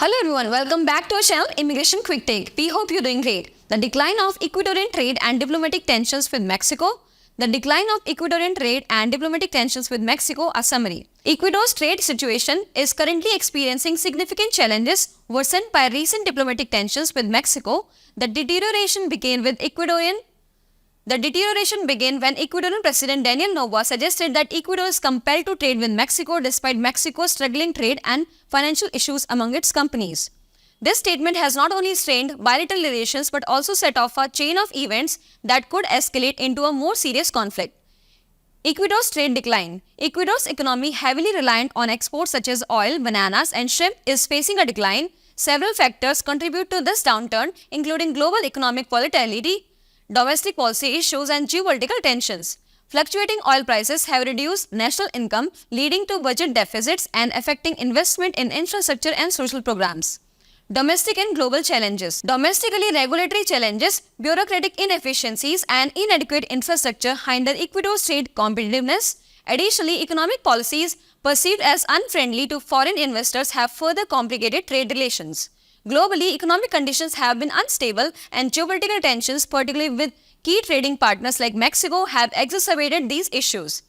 Hello everyone, welcome back to our channel Immigration Quick Take. We hope you're doing great. The decline of Ecuadorian trade and diplomatic tensions with Mexico. The decline of Ecuadorian trade and diplomatic tensions with Mexico, a summary. Ecuador's trade situation is currently experiencing significant challenges worsened by recent diplomatic tensions with Mexico. The deterioration began when Ecuadorian President Daniel Noboa suggested that Ecuador is compelled to trade with Mexico despite Mexico's struggling trade and financial issues among its companies. This statement has not only strained bilateral relations but also set off a chain of events that could escalate into a more serious conflict. Ecuador's trade decline. Ecuador's economy, heavily reliant on exports such as oil, bananas, and shrimp, is facing a decline. Several factors contribute to this downturn, including global economic volatility, domestic policy issues, and geopolitical tensions. Fluctuating oil prices have reduced national income, leading to budget deficits and affecting investment in infrastructure and social programs. Domestic and global challenges. Domestically, regulatory challenges, bureaucratic inefficiencies, and inadequate infrastructure hinder Ecuador's trade competitiveness. Additionally, economic policies perceived as unfriendly to foreign investors have further complicated trade relations. Globally, economic conditions have been unstable, and geopolitical tensions, particularly with key trading partners like Mexico, have exacerbated these issues.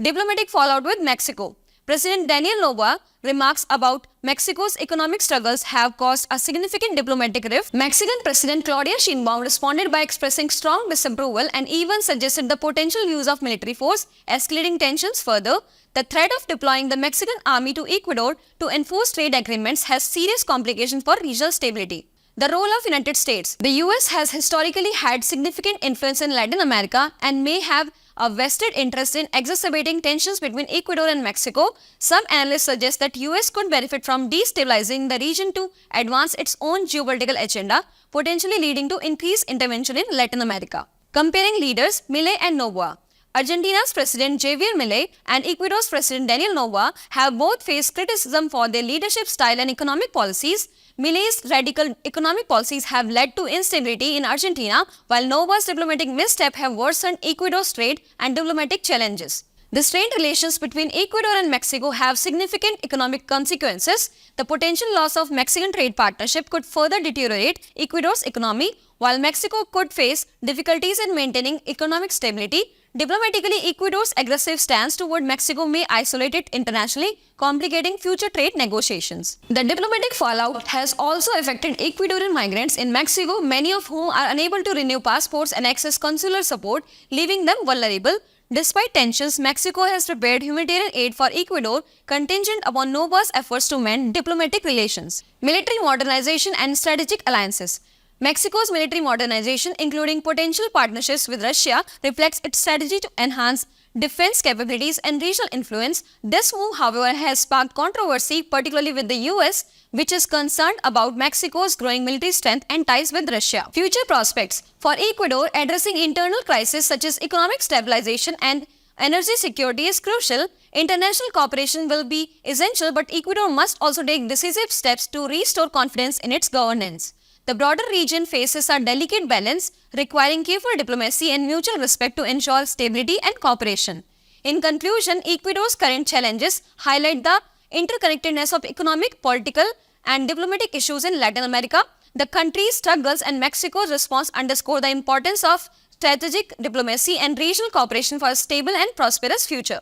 Diplomatic fallout with Mexico. President Daniel Noboa remarks about Mexico's economic struggles have caused a significant diplomatic rift. Mexican President Claudia Sheinbaum responded by expressing strong disapproval and even suggested the potential use of military force, escalating tensions further. The threat of deploying the Mexican army to Ecuador to enforce trade agreements has serious complications for regional stability. The role of United States. The US has historically had significant influence in Latin America and may have a vested interest in exacerbating tensions between Ecuador and Mexico. Some analysts suggest that US could benefit from destabilizing the region to advance its own geopolitical agenda, potentially leading to increased intervention in Latin America. Comparing leaders, Milei and Noboa. Argentina's President Javier Milei and Ecuador's President Daniel Noboa have both faced criticism for their leadership style and economic policies. Milei's radical economic policies have led to instability in Argentina, while Noboa's diplomatic missteps have worsened Ecuador's trade and diplomatic challenges. The strained relations between Ecuador and Mexico have significant economic consequences. The potential loss of Mexican trade partnership could further deteriorate Ecuador's economy, while Mexico could face difficulties in maintaining economic stability. Diplomatically, Ecuador's aggressive stance toward Mexico may isolate it internationally, complicating future trade negotiations. The diplomatic fallout has also affected Ecuadorian migrants in Mexico, many of whom are unable to renew passports and access consular support, leaving them vulnerable. Despite tensions, Mexico has prepared humanitarian aid for Ecuador, contingent upon Noboa's efforts to mend diplomatic relations. Military modernization and strategic alliances. Mexico's military modernization, including potential partnerships with Russia, reflects its strategy to enhance defense capabilities and regional influence. This move, however, has sparked controversy, particularly with the US, which is concerned about Mexico's growing military strength and ties with Russia. Future prospects. For Ecuador, addressing internal crises such as economic stabilization and energy security is crucial. International cooperation will be essential, but Ecuador must also take decisive steps to restore confidence in its governance. The broader region faces a delicate balance, requiring careful diplomacy and mutual respect to ensure stability and cooperation. In conclusion, Ecuador's current challenges highlight the interconnectedness of economic, political, and diplomatic issues in Latin America. The country's struggles and Mexico's response underscore the importance of strategic diplomacy and regional cooperation for a stable and prosperous future.